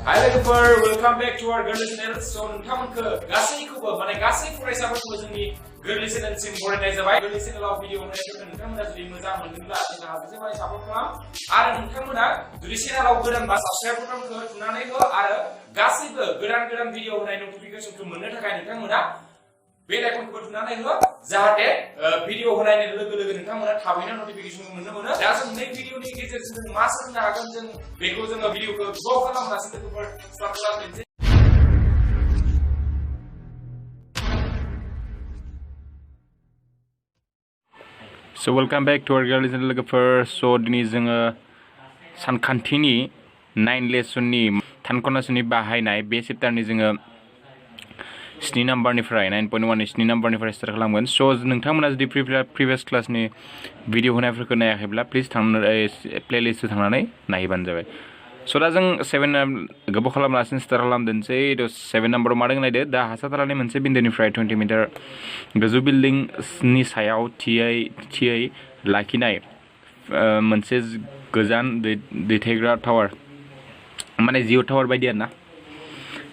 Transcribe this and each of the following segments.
Hi लोगोफोर, welcome back to our Girly Channel. So नोंथांमोनखौ गासैखौबो माने गासै फरायसाफोरखौ जोंनि Girly Channel सिम बरायनाय जाबाय. Girly Channel आव भिडिअ होनायफोरखौ नोंथांमोना जुदि मोजां मोनदोंब्ला जोंहा जोबोद सापर्ट खालाम आरो नोंथांमोना जुदि चेनेलाव गोदानबा साबस्क्राइब बटनखौ थुनानै हो आरो गासैबो गोदान भिडिअ होनाय नटिफिकेशनखौ मोननो थाखाय नोंथांमोना बेल आइकनखौ थुनानै हो जाहाथे भिडिअ होनायनि लोगो लोगो नोंथांमोना थाबैनो नटिफिकेशनखौ मोननो मोनो दा जों नै भिडिअनि गेजेरजों जों मा सोलोंनो हागोन जों बेखौ जोङो भिडिअखौ ज' खालामनासो लोगोफोर स्टार्ट खालामनोसै So welcome back to our Girly Channel लोगोफोर so दिनै जोङो सानखान्थिनि 9 लेसननि थानख'नासोनि बाहायनाय बे चेप्टारनि जोङो 7 नाम्बारनिफ्राय 9.1 7 नाम्बारनिफ्राय स्टार्ट खालामगोन स' नोंथांमोना जुदि प्रिभियास क्लासनि भिडिअ होनायफोरखौ नायाखैब्ला प्लिज प्लेलिस्टआव थांनानै नायबानो जाबाय स' दा जों 7 गोबाव खालामलासिनो स्टार्ट खालामदोंसै 7 नाम्बाराव मा दं नायदो दा हासारथारानि मोनसे बिन्दोनिफ्राय 20 मिटार गोजौ बिल्डिंनि सायाव थियै लाखिनाय मोनसे गोजान दैथायग्रा टावार माने जिअ टावार बायदि आरोना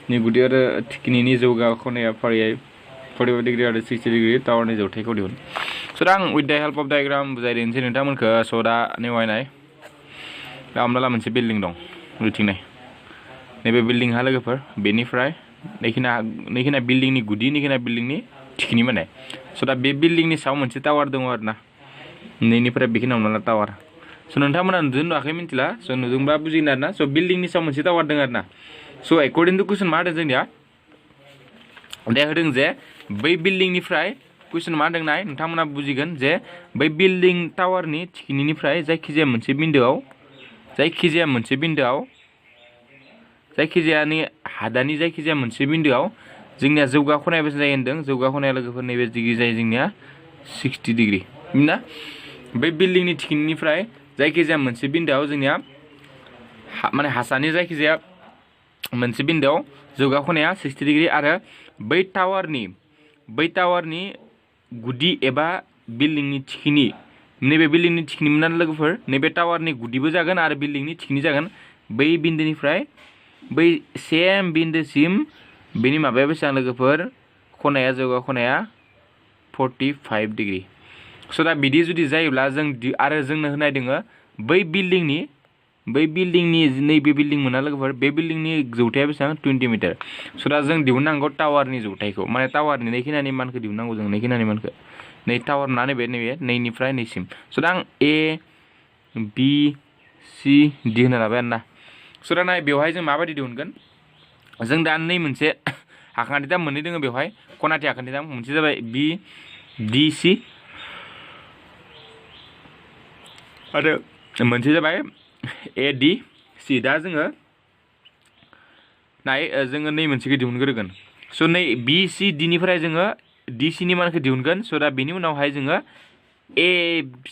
नि गुदि आरो थिखिनिनि जौगा खनाया फारियै 45 डिग्री आरो 60 डिग्री टावारनि जौथायखौ दिहुन स' दा आं with the help of diagram बुजायदिनोसै नोंथांमोनखौ स' दा नेवायनाय दा हमना ला मोनसे बिल्डिं दं उथिंनाय नैबे बिल्डिंहा लोगोफोर बेनिफ्राय नैखिना बिल्डिंनि गुदि नैखिना बिल्डिंनि थिखिनि माने स' दा बे बिल्डिंनि सायाव मोनसे टावार दङ आरो ना नैनिफ्राय बेखिनि हमना ला टावार स' नोंथांमोना नुदों नुवाखै मिथिला स' नुदोंबा बुजिगोन आरो ना स' बिल्डिंनि सायाव मोनसे टावार दङ आरो ना स' एकर्डिं टु कुइसन मा होदों जोंनिया दे होदों जे बै बिल्डिंनिफ्राय कुइसन मा होदों नाय नोंथांमोना बुजिगोन जे बै बिल्डिं टावारनि थिखिनिनिफ्राय जायखिजाया मोनसे बिन्दोआव जायखिजायानि हादानि जायखिजाया मोनसे बिन्दोआव जोंनिया जौगा खनाया बेसे जायो होनदों जौगा खनाया लोगोफोर नैबे डिग्री जायो जोंनिया 60 डिग्री ना बै बिल्डिंनि थिखिनिनिफ्राय जायखिजाया मोनसे बिन्दोआव जोंनिया माने हासानि जायखिजाया मोनसे बिन्दोआव जौगा खनाया 60 डिग्री आरो बै टावारनि गुदि एबा बिल्डिंनि थिखिनि नैबे बिल्डिंनि थिखिनि मोनना लोगोफोर नैबे टावारनि गुदिबो जागोन आरो बिल्डिंनि थिखिनि जागोन बै बिन्दोनिफ्राय बै सेम बिन्दोसिम बेनि माबाया बेसेबां लोगोफोर खनाया जौगा खनाया 45 डिग्री स' दा बिदि जुदि जायोब्ला जों आरो जोंनो होनाय दोङो बै बिल्डिंनि नैबे बिल्डिं मोना लोगोफोर बे बिल्डिंनि जौथाया बेसेबां 20 मिटार स' दा जों दिहुननांगौ टावारनि जौथायखौ माने टावारनि नैखिनानि मानखौ दिहुननांगौ जों नैखिनानि मानखौ नै टावार ना नैबे नैनिफ्राय नैसिम स' दा आं A B C D होना लाबाय आरोना स' दा नाय बेवहाय जों माबायदि दिहुनगोन जों दा नै मोनसे आखान्थि दाम मोननै दोङो बेवहाय खनाथि आखान्थि दाम मोनसे जाबाय B D C आरो मोनसे जाबाय A D C दा जोङो नै मोनसेखौ दिहुनग्रोगोन स' नै B C D निफ्राय जोङो D C नि मानखौ दिहुनगोन स' दा बेनि उनावहाय जोङो A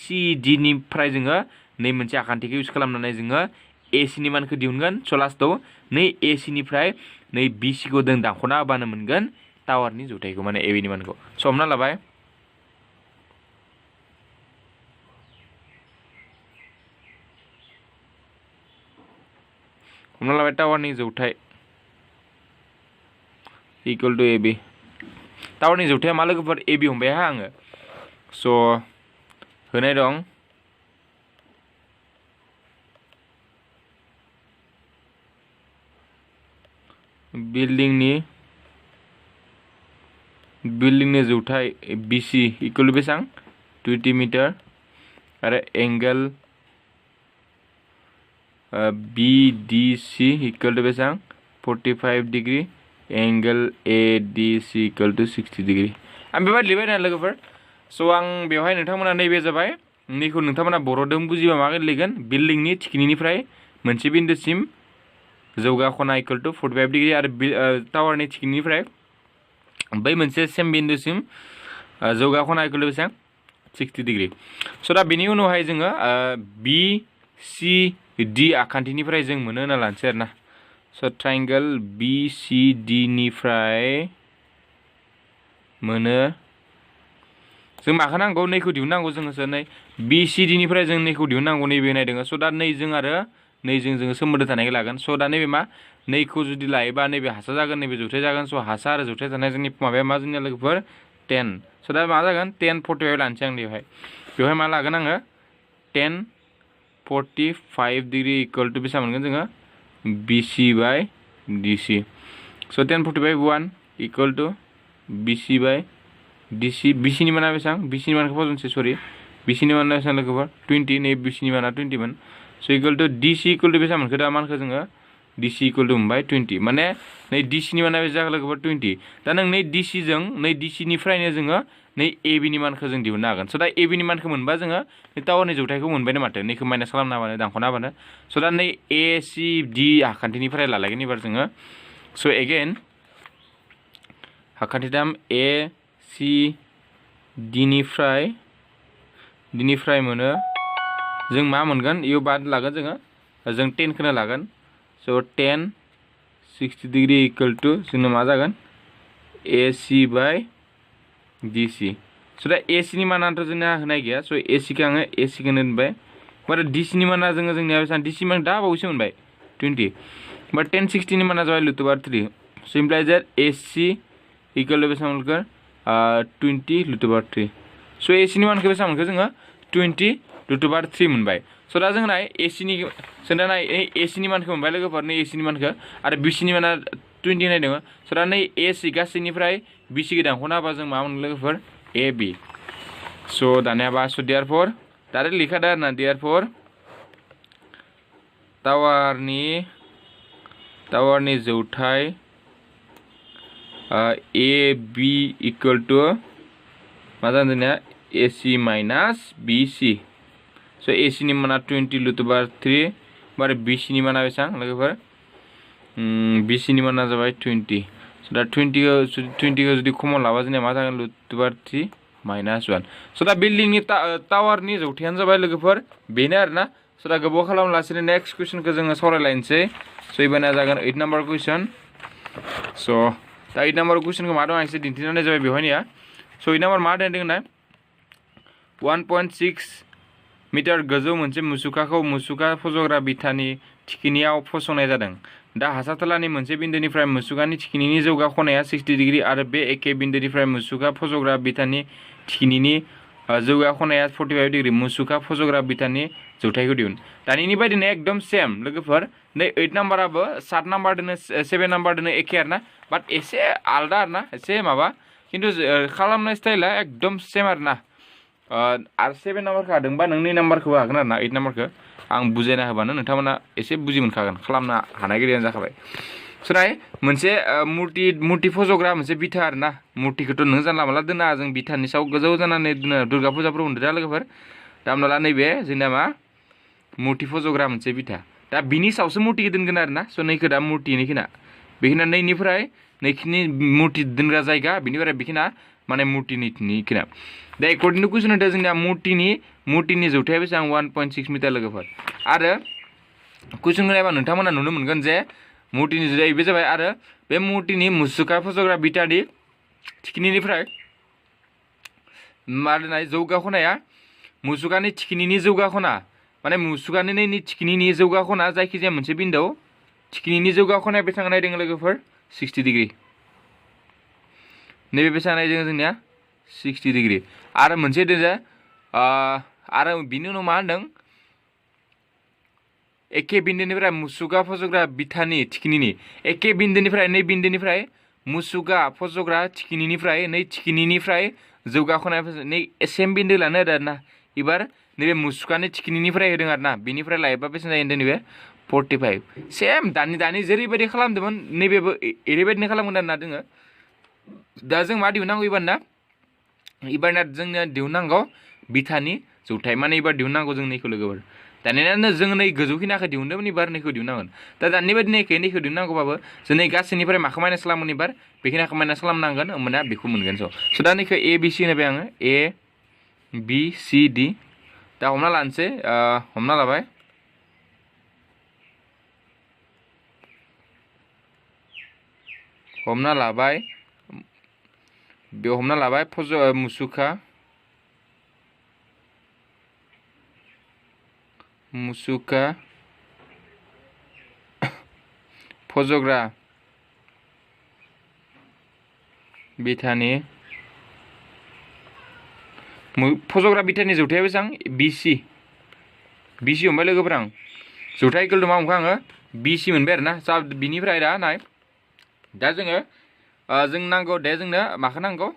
C D निफ्राय जोङो नै मोनसे आखान्थिखौ इउज खालामनानै जोङो A C नि मानखौ दिहुनगोन स' लास्टआव नै A C निफ्राय नै B C खौ जों दानख'ना होबानो मोनगोन टावारनि जौथायखौ माने A B नि मानखौ स' हमना लाबाय टावारनि जौथाय इकुवेल टु A B टावारनि जौथाया मा लोगोफोर A B हमबाय हा आङो स' होनाय दं बिल्डिंनि जौथाय BC इकुवेल टु बेसेबां 20 मिटार आरो एंगेल BDC इकुवेल टु बेसेबां 45 degree angle ADC equal to 60 degree आं बेबायदि लिरबाय ना लोगोफोर स' आं बेवहाय नोंथांमोना नैबे जाबाय नैखौ नोंथांमोना बर'दों बुजिबा माबायदि लिरगोन बिल्डिंनि थिखिनिनिफ्राय मोनसे बिन्दोसिम जौगा खना इकुवेल टु 45 डिग्री आरो टावारनि थिखिनिनिफ्राय बै मोनसे सेम बिन्दुसिम जौगा खना इकुवेल टु बेसेबां 60 डिग्री स' दा बेनि उनावहाय जोङो B C D आखान्थिनिफ्राय जों मोनो होनना लानोसै आरोना स' ट्रायंगल BCD निफ्राय मोनो जों माखौ नांगौ नैखौ दिहुननांगौ जोङो नै BCD निफ्राय जों नैखौ दिहुननांगौ नैबे होनाय दङ स' दा नैजों आरो नैजों जोङो सोमोन्दो थानायखौ लागोन स' दा नैबे मा नैखौ जुदि लायोबा नैबे हासा जागोन नैबे जौथाय जागोन स' हासा आरो जौथाय थानाय जोंनि माबाया मा जोंनिया लोगोफोर 10 स' दा मा जागोन 1045 लानोसै आं बेवहाय मा लागोन आङो 1045 डिग्री इक्वल टु बेसेबां मोनगोन जोङो BC बाय DC स' 1045 1 equal to BC by DC BC नि माना बेसेबां BC नि मानखौ फजनसै सरि BC नि माना बेसेबां लोगोफोर 20 नै BC नि माना 20 मोन स' equal to DC equal to बेसेबां मोनखो दा मानखौ जोङो DC इक्वल टु मोनबाय 20 माने नै DC नि माना बेसेबां लोगोफोर 20 दा नों नै DC जों नै DC निफ्रायनो जोङो नै AB नि मानखौ जों दिहुननो हागोन स' दा AB नि मानखौ मोनबा जोङो नै टावारनि जौथायखौ मोनबायनो माथो नैखौ माइनास खालामना होबानो दानख'ना होबानो स' दा नै ACD आखान्थिनिफ्राय लालायगोन एबार जोङो स' एगेन आखान्थि दाम ACD निफ्राय मोनो जों मा मोनगोन इयो बाद लागोन जोङो जों 10 खौनो लागोन स' 10 60 डिग्री इक्वल टु जोंनो मा जागोन AC बाय DC स' दा AC नि मानाथ' जोंना होनाय गैया स' AC खौ आङो AC खौनो होनबाय बारा DC नि माना जोंनिया बेसेबां DC मान दा बावैसो मोनबाय 20 बट 1060 नि माना जाबाय √3 स' implies that AC equal to बेसेबां मोनगोन 20 √3 स' AC नि मानखौ बेसेबां मोनखो जोङो 20 √3 मोनबाय स' दा जोंना AC नि जोंना AC नि मानखौ मोनबाय लोगोफोर नै AC नि मानखौ आरो BC नि माना 20 होनाय दङ स' दा नै AC गासैनिफ्राय BC खौ दानख'ना होबा जों मा मोनो लोगोफोर AB स' दानिया बा स' देयारफर डाइरेक्ट लिखादो आरोना देयारफर टावारनि जौथाय AB इक्वल टु मा जागोन जोंनिया AC माइनास BC स' AC नि माना 20 √3 आरो BC नि माना बेसेबां लोगोफोर BC नि माना जाबाय 20 स' दा 20खौ जुदि कमन लाबा जोंनिया मा जागोन √3 माइनास 1 स' दा बिल्डिंनि टावारनि जौथायानो जाबाय लोगोफोर बेनो आरोना स' दा गोबाव खालामलासिनो नेक्स्ट कुइसनखौ जोङो सावरायलायनोसै स' एबारना जागोन 8 नाम्बार कुइसन स' दा 8 नाम्बार कुइसनखौ मा दं आं एसे दिन्थिनानै जाबाय बेवहायनिया स' 8 नाम्बार मा दोनदों ना 1.6 मिटार गोजौ मोनसे मुसुखा फज'ग्रा बिथानि थिखिनियाव फसंनाय जादों दा हासारथालानि मोनसे बिन्दोनिफ्राय मुसुखानि थिखिनिनि जौगा खनाया 60 डिग्री आरो बे एखे बिन्दोनिफ्राय मुसुखा फज'ग्रा बिथानि थिखिनिनि जौगा खनाया 45 डिग्री मुसुखा फज'ग्रा बिथानि जौथायखौ दिहुन दानिनि बायदिनो एकदम सेम लोगोफोर नै 8 नाम्बाराबो 7 नाम्बार दोनो 7 नाम्बार दोनो एखे आरोना बाट एसे आलदा आरोना एसे माबा खिन्थु खालामनाय स्टाइला एकदम सेम आरोना आरो 7 नाम्बारखौ हादोंबा नों 2 नाम्बारखौबो हागोन आरोना 8 नाम्बारखौ आं बुजायना होबानो नोंथांमोना एसे बुजि मोनखागोन खालामनो हानाय गिदियानो जाखाबाय सोनाय मोनसे मुर्ति फज'ग्रा मोनसे बिथा आरोना मुर्तिखौथ' नों जानला मानला दोना जों बिथानि सायाव गोजौ जानानै दोनो दुर्गा फुजाफोराव होनदों दा लोगोफोर दा हमना ला नैबे जोंना मा मुर्ति फज'ग्रा मोनसे बिथा दा बिनि सायावसो मुर्तिखौ दोनगोन आरोना स' नैखौ दा मुर्तिनिखिना बेखिना नैनिफ्राय नैखिनि मुर्ति दोनग्रा जायगा बिनिफ्राय बेखिना माने मुर्तिनिखिना दा एकर्डिं टु कुइसन होदों जोंनिया मुर्तिनि जौथाया बेसेबां 1.6 मिटार लोगोफोर आरो कुइसनखौ नायबा नोंथांमोना नुनो मोनगोन जे मुर्तिनि जौथाया बे जाबाय आरो बे मुर्तिनि मुसुखा फज'ग्रा बिथानि थिखिनिनिफ्राय मा दोननाय जौगा खनाया मुसुखानि थिखिनिनि जौगा खना माने मुसुखानि नैनि थिखिनिनि जौगा खना जायखिजाया मोनसे बिन्दोआव थिखिनिनि जौगा खनाया बेसेबां नायदों लोगोफोर 60 डिग्री नैबे बेसेबां नायदों जोंनिया 60 डिग्री आरो मोनसे दोजा आरो बिनि उनाव मा होनदों एखे बिन्दोनिफ्राय मुसुखा फज'ग्रा बिथानि थिखिनिनि एखे बिन्दोनिफ्राय नै बिन्दोनिफ्राय मुसुखा फज'ग्रा थिखिनिनिफ्राय नै थिखिनिनिफ्राय जौगा खनाया नै सेम बिन्दो लानो होदों आरोना एबार नैबे मुसुखानि थिखिनिनिफ्राय होदों आरोना बिनिफ्राय लायोबा बेसेबां जायो होनदों नैबे 45 सेम दानि जेरैबायदि खालामदोंमोन नैबेबो ओरैबायदिनो खालामगोन आरोना दोङो दा जों मा दिहुननांगौ एबारना जोंनो दिहुननांगौ बिथानि जौथाय माने एबार दिहुननांगौ जों नैखौ लोगोफोर दानिया जों नै गोजौखिनाखौ दिहुनदोंमोन एबार नैखौ दिहुननांगोन दा दानि बायदि नैखौ दिहुननांगौबाबो जों नै गासैनिफ्राय माखौ माइनास खालामगोन एबार बेखिनिखौ माइनास खालामनांगोन होमबाना बेखौ मोनगोन स' दा नैखौ A B C होनबाय आङो A B C D दा हमना लानोसै हमना लाबाय बेयाव हमना लाबाय मुसुखा फज'ग्रा बिथानि जौथाया बेसेबां BC हमबाय लोगोफोर आं जौथाय इकुवेल टु मा मोनखो आङो BC मोनबाय आरोना जा बिनिफ्राय दा नाय दा जोङो जों नांगौ दे जोंनो माखौ नांगौ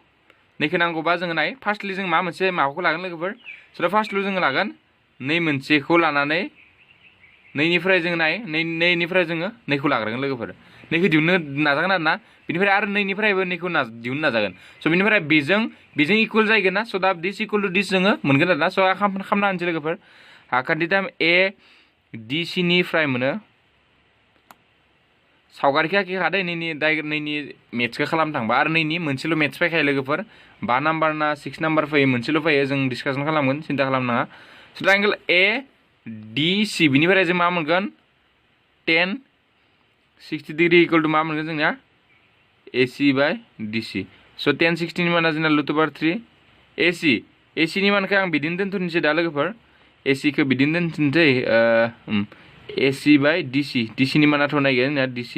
नैखौ नांगौबा जोङो नाय फार्स्टलि जों मा मोनसे माबाखौ लागोन लोगोफोर स' फार्स्टलि जोङो लागोन नै मोनसेखौ लानानै नैनिफ्राय जोङो नाय नैनिफ्राय जोङो नैखौ लाग्रोगोन लोगोफोर नैखौ दिहुननो नाजागोन आरोना बिनिफ्राय आरो नैनिफ्रायबो नैखौ दिहुननो नाजागोन स' बिनिफ्राय बेजों इकुवेल जाहैगोन ना स' दा दिस इकुवेल टु दिस जोङो मोनगोन आरोना स' खालामना होनोसै लोगोफोर हाखान्थिथाम ADC निफ्राय मोनो सावगारिखौ आखिखादो नैनि मेथ्सखौ खालामनो थांबा आरो नैनि मोनसेल' मेथ्स फैखायो लोगोफोर 5 नाम्बार ना 6 नाम्बार फैयो मोनसेल' फैयो जों डिसकासन खालामगोन सिन्था खालामनाङा स' ट्रायंगल ADC बिनिफ्राय जों मा मोनगोन 10 60 डिग्री इकुवेल टु मा मोनगोन जोंनिया AC बाय DC स' 10 60 नि माना जोंना √3 AC नि मानखौ आं बिदिनो दोनथ'नोसै दा लोगोफोर AC खौ बिदिनो दोनथ'नोसै AC बाय DC नि मानाथ' नायगोन जोंना DC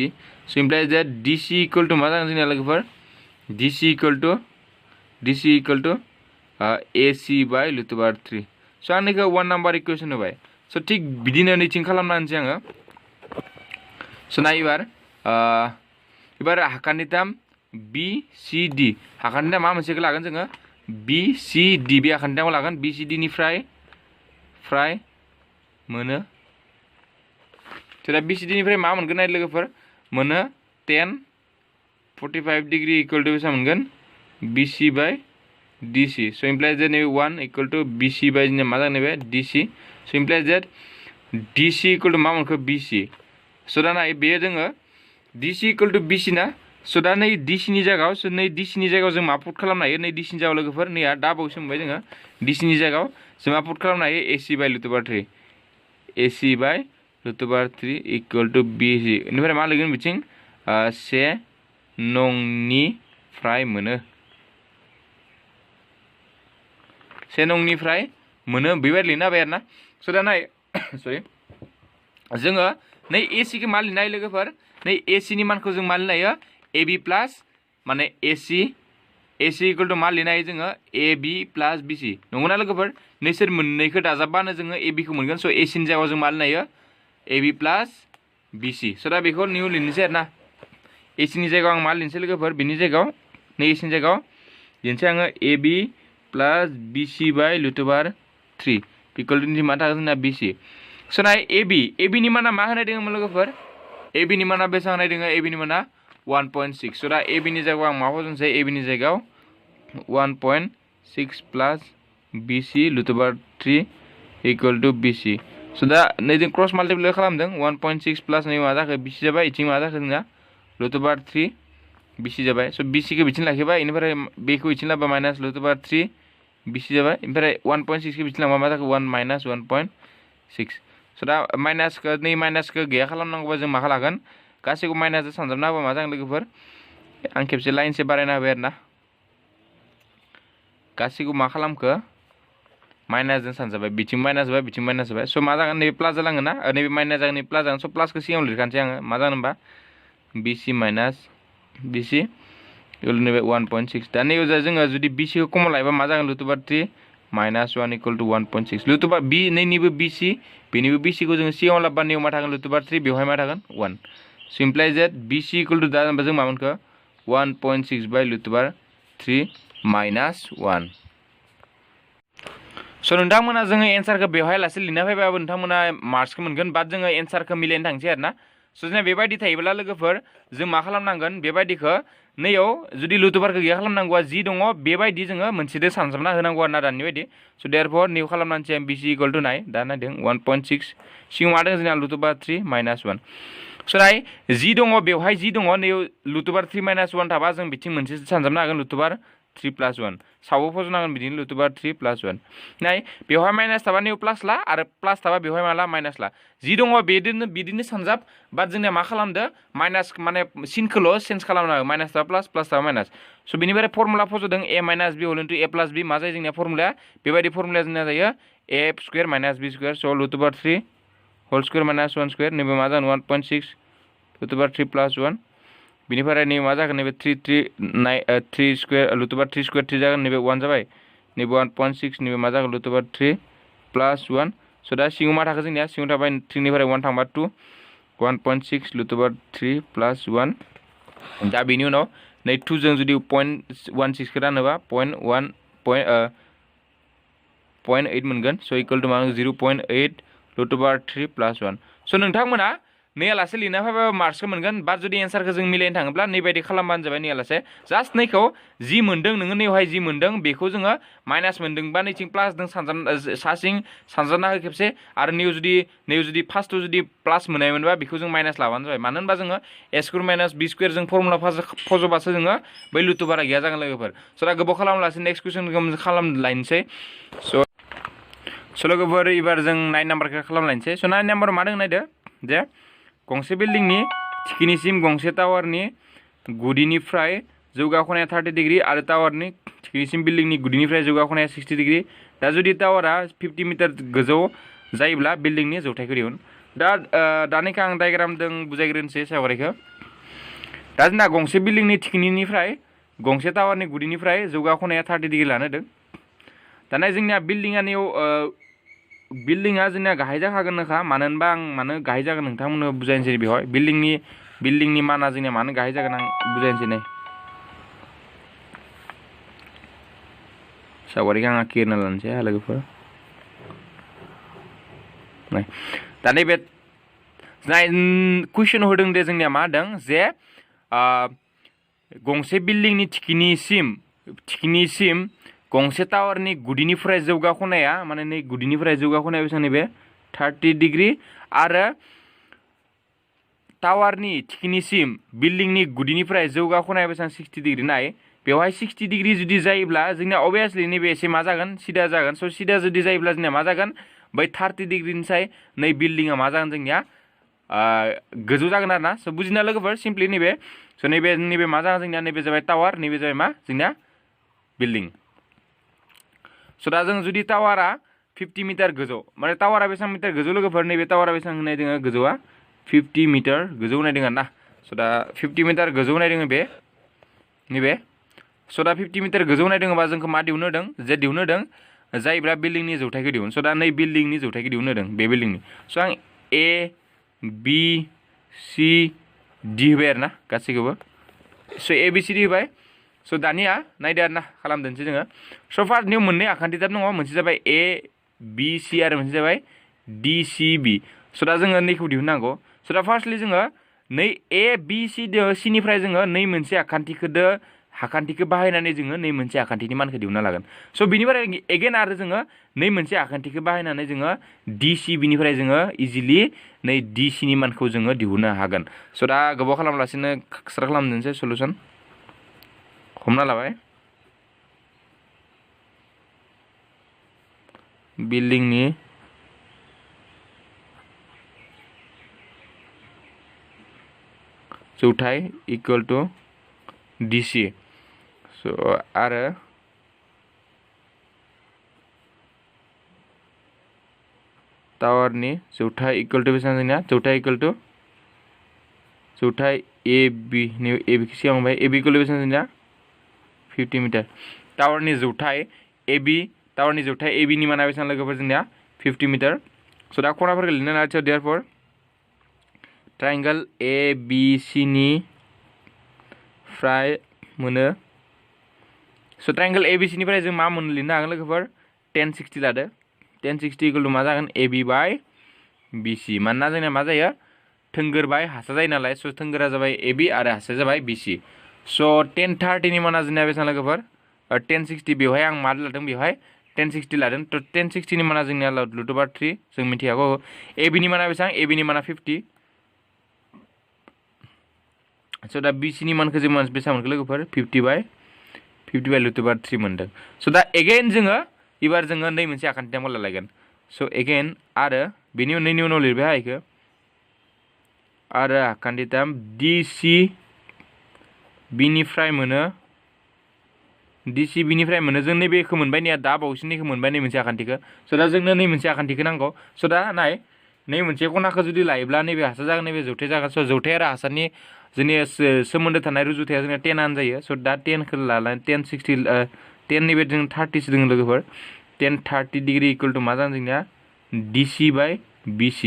स' implies that DC equal to मा जागोन जोंना लोगोफोर DC equal to AC by √3 स' आं नैखौ 1 नाम्बार इकुवेसन होबाय स' थिग बिदिनो नैथिं खालामना होनोसै आङो स' नाय एबार हाखान्थिथाम BCD हाखान्थिथाम मा मोनसेखौ लागोन जोङो BCD बे हाखान्थिथामखौ लागोन BCD निफ्राय मोनो दा BCD निफ्राय मा मोनगोन नाय लोगोफोर मोनो 10 45 डिग्री इकुवेल टु बेसेबां मोनगोन BC बाय DC स' इमप्लाइज दैट नैबे 1 इकुवेल टु BC बाय जोंनिया मा जागोन नैबे DC स' implies that DC equal to मा मोनखो BC स' दा नाय बेयो जोङो DC इकुवेल टु BC ना स' दा नै DC नि जायगायाव स' नै DC नि जायगायाव जों मा पुट खालामनो हायो नै DC नि जायगायाव लोगोफोर नैया दा बावैसो मोनबाय जोङो DC नि जायगायाव जों मा पुट खालामनो हायो AC by √3 AC by √3 equal to BC इनिफ्राय मा लिरगोन बिथिं 1 नंनिफ्राय मोनो 1 नंनिफ्राय मोनो बेबायदि लिरनो हाबाय आरोना स' दा नाय सरि जोङो नै AC खौ मा लिरनो हायो लोगोफोर नै AC नि मानखौ जों मा लिरनो हायो AB प्लास माने AC इकुवेल टु मा लिरनो हायो जोङो AB प्लास BC नंगौना लोगोफोर नैसोर मोननैखौ दाजाबबानो जोङो AB खौ मोनगोन स' AC नि जायगायाव जों मा लिरनो हायो AB प्लास BC स' दा बेखौ निउ लिरनोसै आरोना AC नि जायगायाव आं मा लिरनोसै लोगोफोर बिनि जायगायाव नै AC नि जायगायाव लिरनोसै आङो AB plus BC by √3 equal to मा थागोन जोंना BC स' नाय AB नि माना मा होनाय दङमोन लोगोफोर AB नि माना बेसेबां होनाय दङ AB नि माना 1.6 स' दा AB नि जायगायाव आं मा होनोसै AB नि जायगायाव 1.6 प्लास BC √3 इकुवेल टु BC स' दा नै जों क्रस माल्टिप्लाइ खालामदों 1.6 प्लास नै मा जाखो BC जाबाय इथिं मा जाखो जोंना √3 BC जाबाय स' BC खौ बिथिं लाखिबाय इनिफ्राय बेखौ इथिं लाबा माइनास √3 BC जाबाय ओमफ्राय 1.6 खौ बिथिं लांबा मा जाखो 1 माइनास 1.6 स' दा माइनासखौ गैया खालामनांगौबा जों मा लागोन गासैखौ माइनासजों सानजाबना होबा मा जागोन लोगोफोर आं खेबसे लाइनसे बारायना होबाय आरोना गासैखौ मा खालामखो माइनासजों सानजाबाय बिथिं माइनास जाबाय बिथिं माइनास जाबाय स' मा जागोन नैबे प्लास जालांगोन ना नैबे माइनास जागोन नैबे प्लास जागोन स' प्लासखौ सिगाङाव लिरखानोसै आङो मा जागोन होनबा BC माइनास BC नैबे 1.6 दा नैबे जोङो जुदि BC खौ कमन लायोबा मा जागोन √3 माइनास 1 इकुवेल टु 1.6 नैनिबो BC बेनिबो BC खौ जोङो सिगाङाव लाबोबा नैयाव मा थागोन √3 बेवहाय मा थागोन 1 implies that BC equal to दा होनबा जों मा मोनखो 1.6 बाय √3 माइनास 1 स' नोंथांमोना जोङो एन्सारखौ बेवहाय लासै लिरना फैबाबो नोंथांमोना मार्क्सखौ मोनगोन बाट जोङो एन्सारखौ मिलायनो थांसै आरोना स' जोंना बेबायदि थायोब्ला लोगोफोर जों मा खालामनांगोन बेबायदिखौ नैयाव जुदि √3खौ गैया खालामनांगौआ जि दङ बेबायदि जोङो मोनसेजों सानजाबना होनांगौ आरोना दानि बायदि स' देयरफर निउ खालामनानैसै BC इकुवेल टु नाय दा नायदों 1.6 सिगाङाव मा दङ जोंना √3 माइनास 1 स' नाय जि दङ बेवहाय जि दङ नैयाव √3 माइनास 1 थाबा जों बिथिं मोनसे सानजाबना होगोन √3 प्लास 1 सावो फज'नांगोन बिदिनो √3 प्लास 1 नाय बेवहाय माइनास थाबा नैयाव प्लास ला आरो प्लास थाबा बेवहाय माला माइनास ला जि दङ बिदिनो सानजाब बाट जोंनिया मा खालामदो माइनास माने सिनखौल' चेन्ज खालामनो हागोन माइनास थाबा प्लास प्लास थाबा माइनास स' बिनिफ्राय फर्मुला फज'दों A minus B whole into A plus B मा जायो जोंनिया फर्मुलाया बेबायदि फर्मुलाया जोंनिया जायो A square minus B square स' √3 होल स्कुवेर माइनास 1 स्कुवेर नैबे मा जागोन 1.6 रुट ओभार 3 प्लस 1 बिनिफ्राय नैबे मा जागोन नैबे 3 स्क्वायर रुट ओभार 3 स्क्वायर 3 जागोन नैबे 1 जाबाय नैबे 1.6 नैबे मा जागोन रुट ओभार 3 प्लस 1 स' दा सिङाव मा थाखो जोंनिया सिङाव थाबाय 3 निफ्राय 1 थांबा 2 1.6 रुट ओभार 3 प्लस 1 दा बेनि उनाव नै 2 जों जुदि 0.16 खौ रानोबा 0.8 मोनगोन स' इक्वल टु मा 0.8 रुट ओभार 3 प्लस 1 स' नोंथांमोना नैयालासे लिरना फैबा मार्क्सखौ मोनगोन बाट जुदि एन्सारखौ जों मिलायनो थाङोब्ला नैबायदि खालामबानो जाबाय नैयालासे जास्ट नैखौ जि मोनदों नोङो नैयावहाय जि मोनदों बेखौ जोङो माइनास मोनदोंबा नैथिं प्लास जों सासिं सानजाना हो खेबसे आरो नैयाव जुदि फार्स्टआव जुदि प्लास मोननायमोनबा बेखौ जों माइनास लाबानो जाबाय मानो होनबा जोङो ए स्क्वायर माइनास बि स्क्वायर जों फर्मुला फज'बासो जोङो बै रुट ओभारा गैया जागोन लोगोफोर स' दा गोबाव खालामलासे नेक्स्ट कुइसनखौ खालामलायनोसै स' लोगोफोर एबार जों 9 नाम्बारखौ खालामलायनोसै स' 9 नाम्बाराव मा दङ नायदो जे गंसे बिल्डिंनि थिखिनिसिम गंसे टावारनि गुदिनिफ्राय जौगाखनाया 30 डिग्री आरो टावारनि थिखिनिसिम बिल्डिंनि गुदिनिफ्राय जौगाखनाया 60 डिग्री दा जुदि टावारा 50 मिटार गोजौ जायोब्ला बिल्डिंनि जौथायखौ दिहुन दानिखौ आं डायग्रामजों बुजायग्रोनोसै सावगारिखौ दा जोंना गंसे बिल्डिंनि थिखिनिनिफ्राय गंसे टावारनि गुदिनिफ्राय जौगाखनाया 30 डिग्री लानो होदों दाना जोंनिया बिल्डिंआ जोंनिया गाहाय जाखागोननोखा मानो होनबा आं मानो गाहाय जागोन नोंथांमोननो बुजायनोसै बेवहाय बिल्डिंनि माना जोंनिया मानो गाहाय जागोन आं बुजायनोसै नै सावगारिखौ आं आखिना लानोसै लोगोफोर दा नैबे कुइसन होदों दे जोंनिया मा होदों जे गंसे बिल्डिंनि थिखिनिसिम गंसे टावारनि गुदिनिफ्राय जौगाखनाया माने नै गुदिनिफ्राय जौगाखनाया बेसेबां नैबे 30 डिग्री आरो टावारनि थिखिनिसिम बिल्डिंनि गुदिनिफ्राय जौगाखनाया बेसेबां 60 डिग्री नाय बेवहाय 60 डिग्री जुदि जायोब्ला जोंनिया अबियासलि नैबे एसे मा जागोन सिदा जागोन स' सिदा जुदि जायोब्ला जोंनिया मा जागोन बै 30 डिग्रीनिफ्राय नै बिल्डिंआ मा जागोन जोंनिया गोजौ जागोन आरो ना स' बुजिना लोगोफोर सिम्पलि नैबे स' नैबे मा जागोन जोंनिया नैबे जाबाय टावार नैबे जाबाय मा जोंनिया बिल्डिं स' दा जों जुदि टावारा 50 मिटार गोजौ माने टावारा बेसेबां मिटार गोजौ लोगोफोर नैबे टावारा बेसेबां होनाय दङ गोजौआ 50 मिटार गोजौ होनाय दङ ना स' दा 50 मिटार गोजौ होनाय दङ बे नैबे स' दा 50 मिटार गोजौ होनाय दङबा जोंखौ मा दिहुननो होदों जे दिहुननो होदों जायोब्ला बिल्डिंनि जौथायखौ दिहुन स' दा नै बिल्डिंनि जौथायखौ दिहुननो होदों बे बिल्डिंनि स' आं ए बि सि डि होबाय आरो ना गासैखौबो स' ए बि सि डि होबाय स' दानिया नायदो आरो ना खालामदोंसै जोङो स' फार्स्टनियाव मोननै आखान्थि दाब दङ मोनसे जाबाय ए बि सि आरो मोनसे जाबाय डि सि बि स' दा जोङो नैखौ दिहुननांगौ स' दा फार्स्टलि जोङो नै ए बि सिनिफ्राय जोङो नै मोनसे आखान्थिखौ बाहायनानै जोङो नै मोनसे आखान्थिनि मानखौ दिहुनना लागोन स' बिनिफ्राय एगेन आरो जोङो नै मोनसे आखान्थिखौ बाहायनानै जोङो डि सि बिनिफ्राय जोङो इजिलि नै डि सिनि मानखौ जोङो दिहुननो हागोन स' दा गोबाव खालामलासिनो स्टार्ट खालामनोसै सलुसन हमना लाबाय बिल्डिंनि जौथाय इकुवेल टु डि सि स' आरो टावारनि जौथाय इकुवेल टु बेसेबां जोंनिया जौथाय इकुवेल टु जौथाय ए बि सिगां हमबाय ए बि इकुवेल टु बेसेबां जोंनिया 50 मिटार टावारनि जौथाय ए बिनि माना बेसेबां लोगोफोर जोंनिया 50 मिटार स' दा खनाफोरखौ लिरना ला स' देयारफर ट्रायंगल ए बि सि नि फ्राय मोनो स' ट्रायंगल ए बि सि निफ्राय जों मा मोनो लिरनो हागोन लोगोफोर 1060 लादो 1060 इकुवेल टु मा जागोन ए बि बाय बि सि मानोना जोंना मा जायो थोंगोर बाय हासा जायो नालाय स' थोंगोरा जाबाय ए बि आरो हासाया जाबाय बि सि स' 1030 नि माना जोंनिया बेसेबां लोगोफोर 1060 बेवहाय आं मा लादों बेवहाय 1060 लादों थ' 1060 नि माना जोंनिया रुट ओभार 3 जों मिथिखागौ ए बि नि माना बेसेबां ए बि नि माना 50 स' दा बि सि नि मानखौ जों बेसेबां मोनखो लोगोफोर 50 बाय रुट ओभार 3 मोनदों स' दा एगेन जोङो एबार जोङो नै मोनसे आखान्थिजों मोनला लायगोन स' एगेन आरो बेनि उनैनि उनाव लिरबाय हायखो आरो आखान्थिथाम डि सि बिनिफ्राय मोनो जों नैबेखौ मोनबाय नै दा बावैसो नैखौ मोनबाय नै मोनसे आखान्थिखौ स' दा जोंनो नै मोनसे आखान्थिखौ नांगौ स' दा नाय नै मोनसे खनाखौ जुदि लायोब्ला नैबे हासार जागोन नैबे जौथाय जागोन स' जौथाय आरो हासारनि जोंनि सोमोन्दो थानाय रुजुथाया जोंना 10 जायो स' दा 10खौ लानानै 10 60 10 नैबे जों 30 सो दङ लोगोफोर 10 30 डिग्री इकुवेल टु मा जागोन जोंनिया DC बाय BC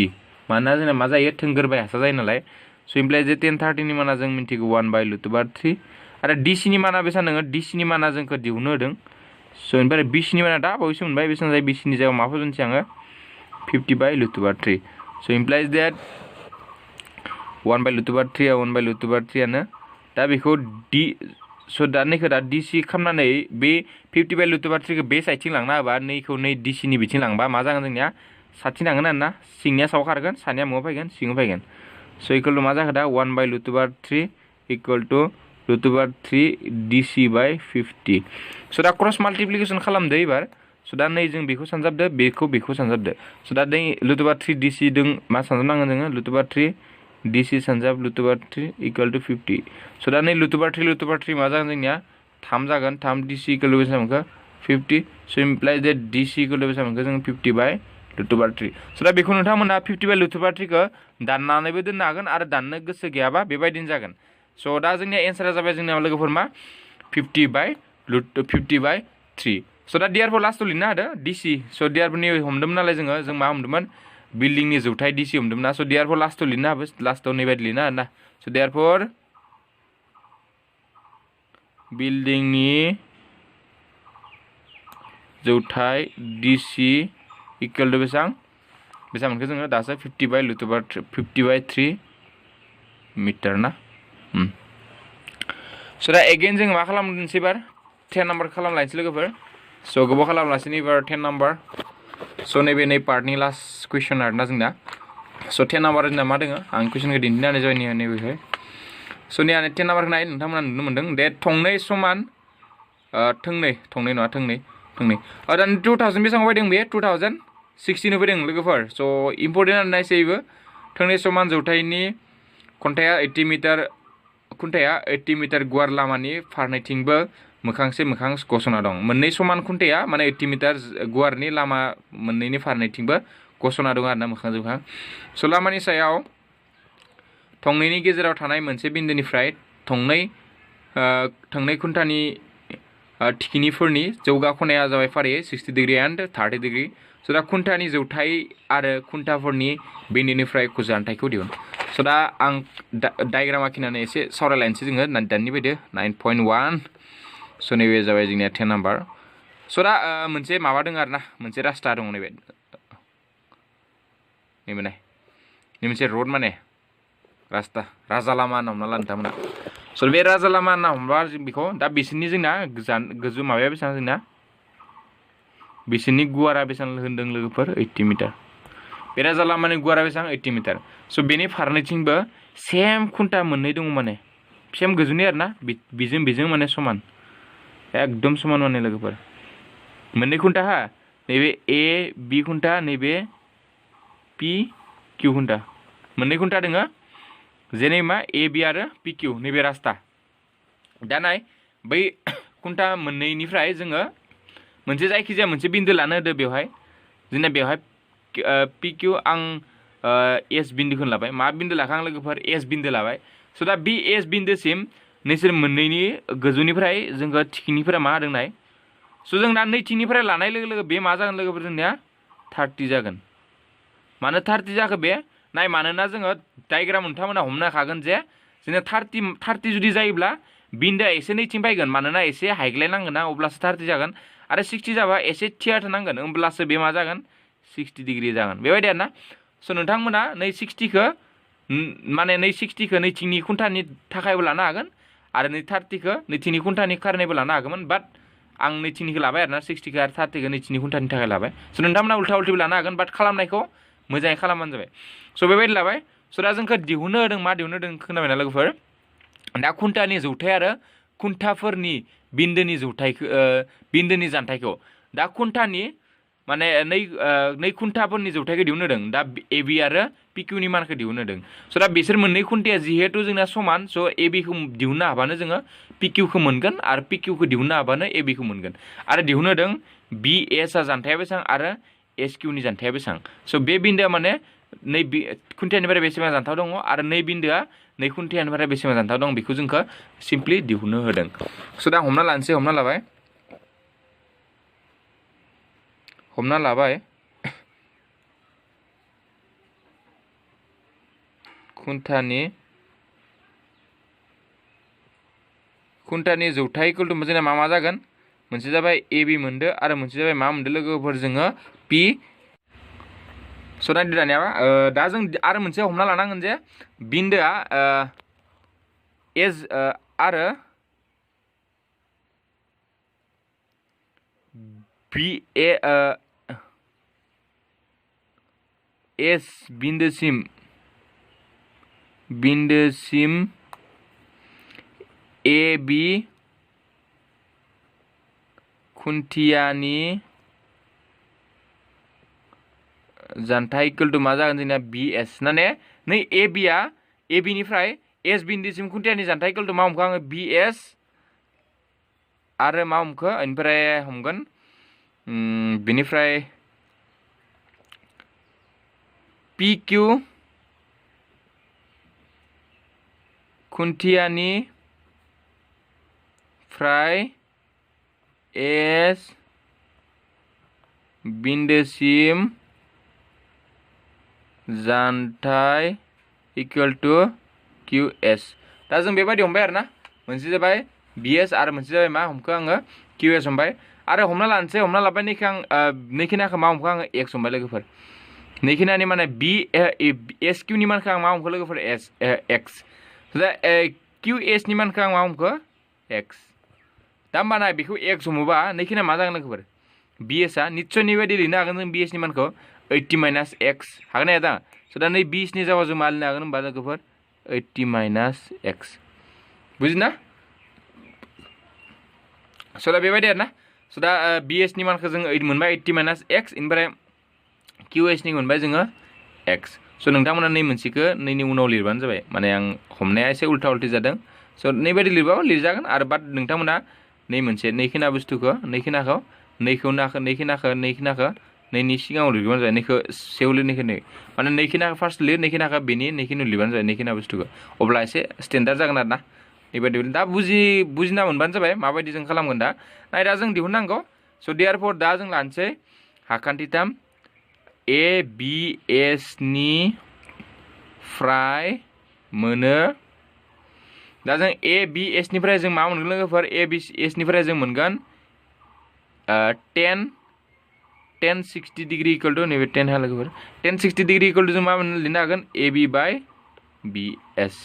मानोना जोंना मा जायो थोंगोर बाय हासार जायो नालाय स' इमप्लाइ जे 10 30 नि माना जों मिन्थिगौ 1/√3 आरो DC नि माना बेसेबां दङ DC नि माना जोंखौ दिहुननो होदों स' ओमफ्राय BC नि माना दा बावैसो मोनबाय बेसेबां जायो BC नि जायगायाव मा फजनसै आङो 50/√3 स' इमप्लाइज देट 1/√3 आ 1/√3 आनो दा बेखौ स' दा नैखौ दा DC खालामनानै बे 50/√3 खौ बे साइडथिं लांना होबा नैखौ नै DC नि बिथिं लांबा मा जागोन जोंनिया साथिं थांगोन आरोना सिंनिया सायाव खारगोन सानिया मायाव फैगोन सिङाव फैगोन स' इकुवेल टु मा जाखो दा 1/√3 इकुवेल टु √3 DC/50 स' दा क्रस माल्टिप्लिकेसन खालामदो एबार स' दा नै जों बेखौ सानजाबदो बेखौ सानजाबदो स' दा नै √3 DC दों मा सानजाबनांगोन जोङो √3 DC सानजाब √3 इकुवेल टु 50 स' दा नै √3 मा जागोन जोंनिया 3 जागोन 3 DC इकुवेल टु बेसेबां मोनखो 50 स' इमप्लाइ देट DC इकुवेल टु बेसेबां मोनखो जों 50/√3 स' दा बेखौ नोंथांमोना 50/√3 खौ दाननानैबो दोननो हागोन आरो दाननो गोसो गैयाबा बेबायदिनो जागोन स' दा जोंनिया एन्सारा जाबाय जोंनिया लोगोफोर मा 50/3 स' दा डिआरफोर लास्टआव लिरनो हादो DC स' डिआरफोरनि हमदोंमोन नालाय जों मा हमदोंमोन बिल्डिंनि जौथाय DC हमदोंमोन ना स' डिआरफोर लास्टआव लिरनो हाबो लास्टआव नैबायदि लिरनो आरोना स' डिआरफोर बिल्डिंनि जौथाय DC इकुवेल टु बेसेबां मोनखो जोङो दासो 50/3 मिटार ना स' दा एगेन जोङो मा खालामनोसै एबार 10 नाम्बार खालामलायनोसै लोगोफोर स' गोबाव खालामलासै एबार 10 नाम्बार स' नैबे नै पार्टनि लास्ट कुइसन आरोना जोंना स' 10 नाम्बार जोंना मा दङ आं कुइसनखौ दिन्थिनानै जाबाय नैबेहाय स' नै 10 नाम्बारखौ नाय नोंथांमोना नुनो मोन्दों दे थंनै समान थंनै नङा थंनै दा 2000 बेसेबां फैदों बे 2016 फैदों लोगोफोर स' इम्परटेन्ट आरो नायसैबो थंनै समान जौथायनि खुन्थाया 80 मिटार गुवार लामानि फारनैथिंबो मोखांसे मोखां गसंना दं मोननै समान खुन्थाया माने 80 मिटार गुवारनि लामा मोननैनि फारनैथिंबो गसंना दं आरोना मोखांजों मोखां स' लामानि सायाव थंनैनि गेजेराव थानाय मोनसे बिन्दोनिफ्राय थंनै खुन्थानि थिखिनिफोरनि जौगा खनाया जाबाय फारियै 60 डिग्री एन्ड 30 डिग्री स' दा खुन्थानि जौथाय आरो खुन्थाफोरनि बिन्दोनिफ्राय जानथायखौ दिहुन स' दा आं डायग्राम आखिनानै एसे सावरायलायनोसै जोङो दानि बायदि 9.1 स' नैबे जाबाय जोंनिया 10 नाम्बार स' दा मोनसे माबा दङ आरोना मोनसे रास्ता दङ नैबे मोनसे रड माने रास्ता राजा लामा होनना हमना ला नोंथांमोना स' बे राजा लामा होनना हमबा बेखौ दा बिसोरनि जोंना गोजौ माबाया बेसेबां जोंना बिसोरनि गुवारा बेसेबां होनदों लोगोफोर 80 मिटार बे राजा लामानि गुवारा बेसेबां 80 मिटार स' बेनि फारनैथिंबो सेम खुन्था मोननै दङ माने सेम गोजौनि आरोना बेजों माने समान एकदम समान माने लोगोफोर मोननै खुन्था हा नैबे AB खुन्था नैबे PQ खुन्था मोननै खुन्था दङ जेनै मा AB आरो PQ नैबे रास्ता दा नाय बै खुन्था मोननैनिफ्राय जोङो मोनसे जायखिजाया मोनसे बिन्दो लानो होदो बेवहाय जोंना बेवहाय PQ आं S बिन्दोखौ लाबाय मा बिन्दो लाखां लोगोफोर S बिन्दो लाबाय स' दा बे S बिन्दोसिम नोंसोर मोननैनि गोजौनिफ्राय जोङो थिखिनिफोरा मा होदों नाय स' जों दा नैथिंनिफ्राय लानाय लोगो लोगो बे मा जागोन लोगोफोर जोंनिया 30 जागोन मानो 30 जाखो बे नाय मानोना जोङो डायग्राम नोंथांमोना हमनो हाखागोन जे जोंना 30 जुदि जायोब्ला बिन्दोआ एसे नैथिं फैगोन मानोना एसे हायग्लायनांगोन ना अब्लासो 30 जागोन आरो 60 जाबा एसे थियार थानांगोन होमब्लासो बे मा जागोन 60 डिग्री जागोन बेबायदि आरोना स' नोंथांमोना नै 60खौ माने नै 60खौ नैथिंनि खुन्थानि थाखायबो लानो हागोन आरो नै 30खौ नैथिंनि खुन्थानि खारनैबो लानो हागौमोन बाट आं नैथिंनिखौ लाबाय आरोना 60खौ आरो 30खौ नैथिंनि खुन्थानि थाखाय लाबाय स' नोंथांमोना उल्था उल्टिबो लानो हागोन बाट खालामनायखौ मोजाङै खालामबानो जाबाय स' बेबायदि लाबाय स' दा जोंखौ दिहुननो होदों मा दिहुननो होदों खोनाबायना लोगोफोर दा खुन्थानि जौथाय आरो खुन्थाफोरनि बिन्दोनि जानथायखौ दा खुन्थानि माने नै खुन्थाफोरनि जौथायखौ दिहुननो होदों दा AB आरो PQनि मानखौ दिहुननो होदों स' दा बिसोर मोननै खुन्थाया जिहेतु जोंना समान स' ABखौ दिहुननो हाबानो जोङो PQखौ मोनगोन आरो PQखौ दिहुननो हाबानो ABखौ मोनगोन आरो दिहुननो होदों BS जानथाया बेसेबां आरो SQनि जानथाया बेसेबां स' बे बिन्दोआ माने नै खुन्थियानिफ्राय बेसेबां जानथाव दङ आरो नै बिन्दोआ नै खुन्थियानिफ्राय बेसेबां जानथाव दं बेखौ जोंखौ सिम्पलि दिहुननो होदों स' दा हमना लाबाय खुन्थानि जौथाय इकुवेल टु जोंना मा जागोन मोनसे जाबाय AB मोनदो आरो मोनसे जाबाय मा मोनदो लोगोफोर जोङो P स' दानियाबा दा जों आरो मोनसे हमना लानांगोन जे बिन्दोआ आरो S बिन्दोसिम AB खुन्थियानि जानथाय इकुवेल टु मा जागोन जोंना BS माने नै AB निफ्राय S बिन्दोसिम खुन्थियानि जानथाय इकुवेल टु मा हमखो आङो BS आरो मा हमखो इनिफ्राय हमगोन बेनिफ्राय PQ खुन्थियानि फ्राय S बिन्दोसिम जानथाय इकुवेल टु QS दा जों बेबायदि हमबाय आरो ना मोनसे जाबाय BS आरो मोनसे जाबाय मा हमखो आङो QS हमबाय आरो हमना लाबाय नैखो आं नैखिनाखौ मा हमखो आङो X हमबाय लोगोफोर नैखिनानि माने SQ नि मानखौ आं मा हमखो लोगोफोर X दा QS नि मानखौ आं मा हमखो X दा होमबाना बेखौ X हमोबा नैखिना मा जागोन लोगोफोर BS आ निस्सय निबायदि लिरनो हागोन जों BS नि मानखौ 80 माइनास X हागोन ना दा स' दा नै 20 नि जायगायाव जों मा लिरनो हागोन होनबा लोगोफोर 80 माइनास X बुजिना स' दा बेबायदि आरो ना स' दा BS नि मानखौ जों मोनबाय 80 माइनास X इनिफ्राय QS नि मोनबाय जोङो X स' नोंथांमोना नै मोनसेखौ नैनि उनाव लिरबानो जाबाय माने आं हमनाया एसे उल्था उल्थि जादों स' नैबायदि लिरबाबो लिरजागोन आरो बाट नोंथांमोना नै मोनसे नैखिना बुस्थुखौ नैखिनाखौ नैनि सिगाङाव लिरबानो जाबाय नैखौ सेव लिरनायखौ नै माने नैखिनाखौ फार्स्ट लिर नैखिनाखौ बेनि नैखिनाव लिरबानो जाबाय नैखिना बुस्थुखौ अब्ला एसे स्टेन्डार्ड जागोन आरो ना बेबायदि दा बुजिना मोनबानो जाबाय माबायदि जों खालामगोन दा नाय दा जों दिहुननांगौ स' देयारफर दा जों लानोसै हाखान्थिथाम ABS नि फ्राय मोनो दा जों ABS निफ्राय जों मा मोनगोन लोगोफोर ABS निफ्राय जों मोनगोन 10 60 डिग्री इकुवेल टु नैबे 10 हा लोगोफोर 10 60 डिग्री इकुवेल टु जों मा लिरनो हागोन AB बाय BS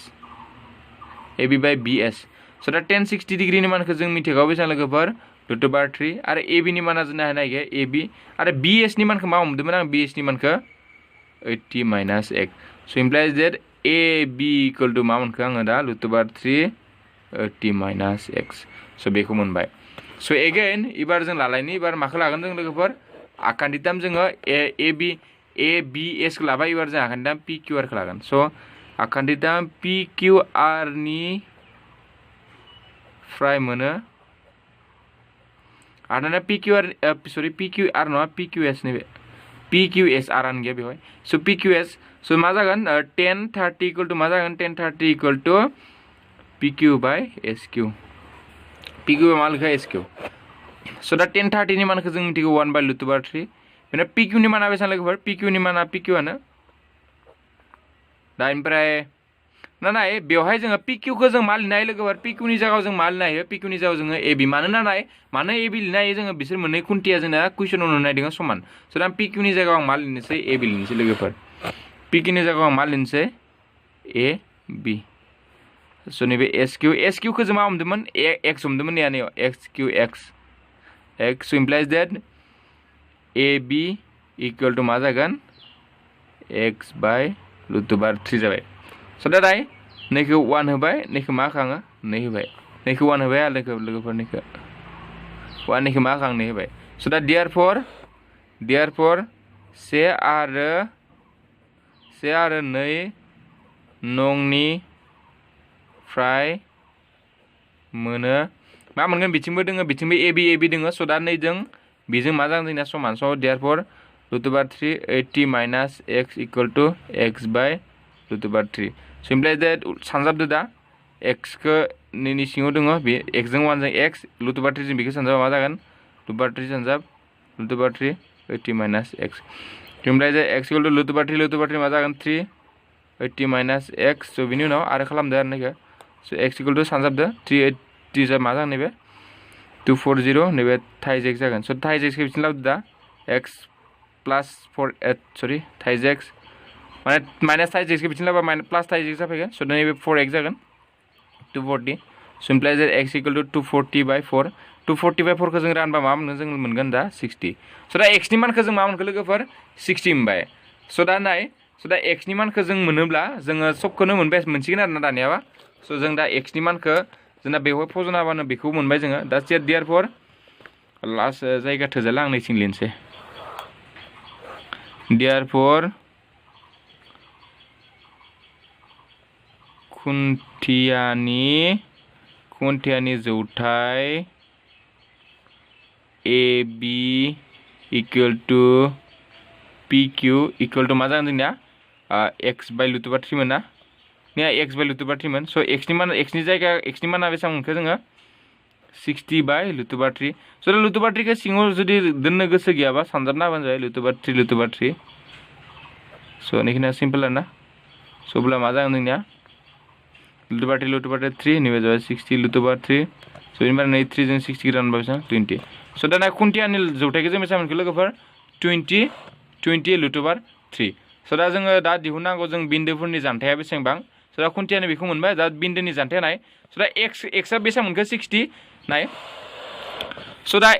स' दा 10 60 डिग्रीनि मानखौ जों मिथिगौ बेसेबां लोगोफोर √3 आरो AB नि माना जोंना नायगोन AB आरो BS नि मानखौ मा हमदोंमोन आं BS नि मानखौ 80 माइनास X स' इमप्लाइज देट AB इकुवेल टु मा मोनखो आङो दा √3 80 माइनास X स' बेखौ मोनबाय स' एगेन एबार जों लालायनि एबार माखौ लागोन जों लोगोफोर आखान्थिथाम जोङो ABS खौ लाबाय एबार जों आखान्थिथाम PQR खौ लागोन स' आखान्थिथाम PQR नि फ्राय मोनो आरो ना PQR नङा PQS नैबे PQS आरानो गैया बेवहाय स' PQS स' मा जागोन 10 30 इकुवेल टु मा जागोन 10 30 equal to PQ by SQ PQ मा लिखा SQ स' दा 10 30 नि मानखौ जों मिथिगौ 1 बाय √3 बेनिफ्राय PQ नि माना बेसेबां लोगोफोर PQ नि माना PQ आनो दा ओमफ्राय नाय बेवहाय जोङो PQ खौ जों मा लिरनो हायो लोगोफोर PQ नि जायगायाव जों मा लिरनो हायो PQ नि जायगायाव जोङो AB मानो AB लिरनो हायो जोङो बिसोर मोननै खुन्थिया जोंना कुइसनाव नुनाय दङ समान स' दा PQ नि जायगायाव आं मा लिरनोसै AB लिरनोसै लोगोफोर PQ नि जायगायाव आं मा लिरनोसै AB स' नैबे SQ खौ जों मा हमदोंमोन X हमदोंमोन नेयाव X स' इमप्लाइज देट AB इकुवेल टु मा जागोन X बाय √3 जाबाय स' दा दाय नैखौ 1 होबाय नैखौ मा खाङो नै होबाय नैखौ 1 होबाय आरो लोगोफोर नैखौ 1 नैखौ मा खाङो नै होबाय स' दा देयारफर से आरो 2 नंनि फ्राय मोनो मा मोनगोन बिथिंबो दोङो बिथिंबो AB दोङो स' दा नैजों बेजों मा जागोन जोंना समान स' देयारफर root over 3 80 minus x equal to x by root over 3 so implies that सानजाबदो दा x को नि सिङाव दङ बे x जों 1 जों x root over 3 जों बेखौ सानजाबा मा जागोन root over 3 सानजाब root over 3 80 minus x implies that x equal to root over 3 मा जागोन 3 80 minus x so बिनि उनाव आरो खालामदो आरो नैखो so x equal to सानजाबदो 380 जा मा जागोन नैबे 240 नैबे थाइज x जागोन so थाइज x खौ बिथिं लाबोदो दा x plus 4 sorry thighs x माने माइनस थाइज x खौ बिथिं लाबा प्लस थाइज x जाफैगोन so नैबे 4x जागोन 240 so implies that x equal to 240 by 4 240 by 4 खौ जों रानबा मा मोनगोन जों मोनगोन दा 60 so दा x नि मानखौ जों मा मोनखो लोगोफोर 60 मोनबाय so दा नाय so दा x नि मानखौ जों मोनोब्ला जोङो सबखौनो मोनबाय मोनसिगोन आरो ना दानियाबा so जों दा x नि मानखौ जोंना बेवहाय फजना होबानो बेखौ मोनबाय जोङो दा therefore लास्ट जायगा थोजाला आं नैथिं लिरनोसै therefore खुन्थियानि जौथाय AB equal to PQ equal to मा जागोन जोंनिया x by root over 3 मोन ना x by root over 3 मोन so x नि जायगा x नि माना बेसेबां मोनखो जोङो 60 by root over 3 so root over 3 खौ सिङाव जुदि दोननो गोसो गैयाबा सानजाबना होबानो जाबाय root over 3 so नैखिना सिम्पल आरो ना so अब्ला मा जागोन जोंनिया root over 3 नैबे जाबाय 60 root over 3 so बेनिफ्राय नै 3 जों 60 रानबा बेसेबां 20 so दा खुन्थियानि जौथायखौ जों बेसेबां मोनखो लोगोफोर 20 root over 3 so दा जोङो दा दिहुननांगौ जों बिन्दोफोरनि जानथाया बेसेबां so दा खुन्थियानि बेखौ मोनबाय दा बिन्दोनि जानथाया नाय so दा x आ बेसेबां मोनखो 60 नाय so दा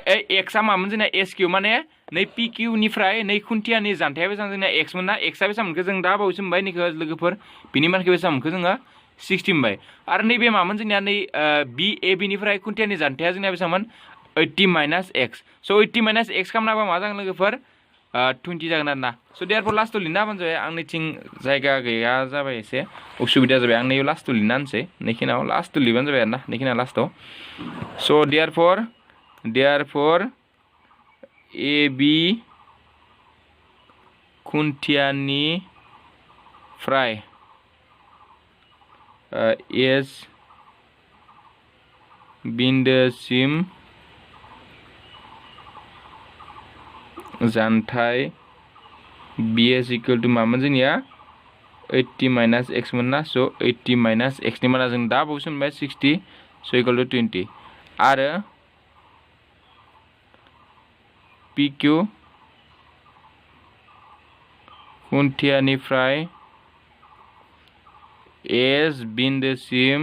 x आ मामोन जोंना SQ माने नै PQ निफ्राय नै खुन्थियानि जानथाया बेसेबां जोंना x मोन ना x आ बेसेबां मोनखो जों दा बावैसो मोनबाय नैखो लोगोफोर बिनि मानखौ बेसेबां मोनखो जोङो 60 मोनबाय आरो नैबे मामोन जोंनिया नै BAB निफ्राय खुन्थियानि जानथाया जोंना बेसेबांमोन 80 minus x so 80 minus x खालामनाबा मा जागोन लोगोफोर 20 जागोन आरो ना so therefore लास्टआव लिरना होबानो जाबाय आं नैथिं जायगा गैया जाबाय एसे उसुबिदा जाबाय आं नैयाव लास्टआव लिरना होनोसै नैखिनाव लास्टआव लिरबानो जाबाय आरो ना नैखिना लास्टआव so therefore AB खुन्थियानिफ्राय S बिन्दोसिम जानथाय BS equal to मामोन जोंनिया 80 minus x मोन ना so 80 minus x नि माना जों दा बावैसो मोनबाय 60 so equal to 20 आरो PQ खुन्थियानिफ्राय S बिन्दोसिम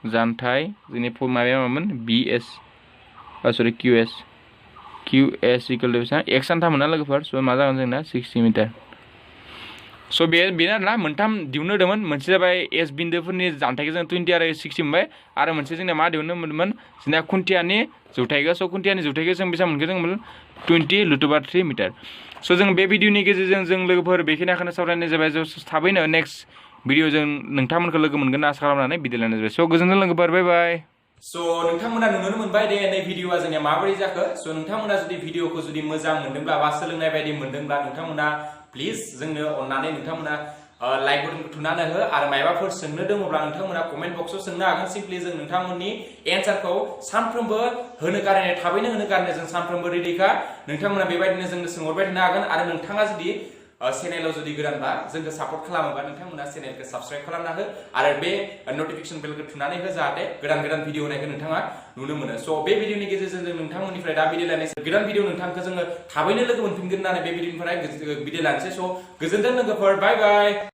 जानथाय जोंनि माबाया मामोन BS सरि QS equal to बेसेबां x आन्था मोना लोगोफोर so मा जागोन जोंना 60 मिटार so बेनो आरोना मोनथाम दिहुननो होदोंमोन मोनसे जाबाय S बिन्दोफोरनि जानथायखौ जों 20 आरो 60 मोनबाय आरो मोनसे जोंना मा दिहुननो मोनदोंमोन जोंना खुन्थियानि जौथायखौ so खुन्थियानि जौथायखौ जों बेसेबां मोनखो जों 20 root over 3 मिटार so जों बे भिडिअनि गेजेरजों जों लोगोफोर बेखिनिखौनो सावरायनाय जाबाय थाबैनो नेक्स्ट भिडिअ जों नोंथांमोनखौ लोगो मोनगोन आसा खालामनानै बिदाय लानाय जाबाय so गोजोनथों लोगोफोर बाय बाय so नोंथांमोना नुनो मोनबाय दे नै भिडिअआ जोंनिया माबोरै जाखो so नोंथांमोना जुदि भिडिअखौ जुदि मोजां मोनदोंब्ला बा सोलोंनाय बायदि मोनदोंब्ला नोंथांमोना प्लिज जोंनो अननानै नोंथांमोना लाइक बटनखौ थुनानै हो आरो मायबाफोर सोंनो दङब्ला नोंथांमोना कमेन्ट बक्सआव सोंनो हागोन सिम्पलि जों नोंथांमोननि एन्सारखौ सानफ्रोमबो होनो गारनाय थाबैनो होनो गारनाय जों सानफ्रोमबो रेडिखा नोंथांमोना बेबायदिनो जोंनो सोंहरबाय थानो हागोन आरो नोंथाङा जुदि चेनेलाव जुदि गोदानबा जोंखौ सापर्ट खालामोबा नोंथांमोना चेनेलखौ साबस्क्राइब खालामना हो आरो बे नटिफिकेशन बेलखौ थुनानै हो जाहाथे गोदान भिडिअ होनायखौ नोंथाङा नुनो मोनो so बे भिडिअनि गेजेरजों जों नोंथांमोननिफ्राय दा बिदाय लानोसै गोदान भिडिअ नोंथांखौ जोङो थाबैनो लोगो मोनफिनगोन होननानै बे भिडिअनिफ्राय बिदाय लानोसै so गोजोनथों लोगोफोर बाय बाय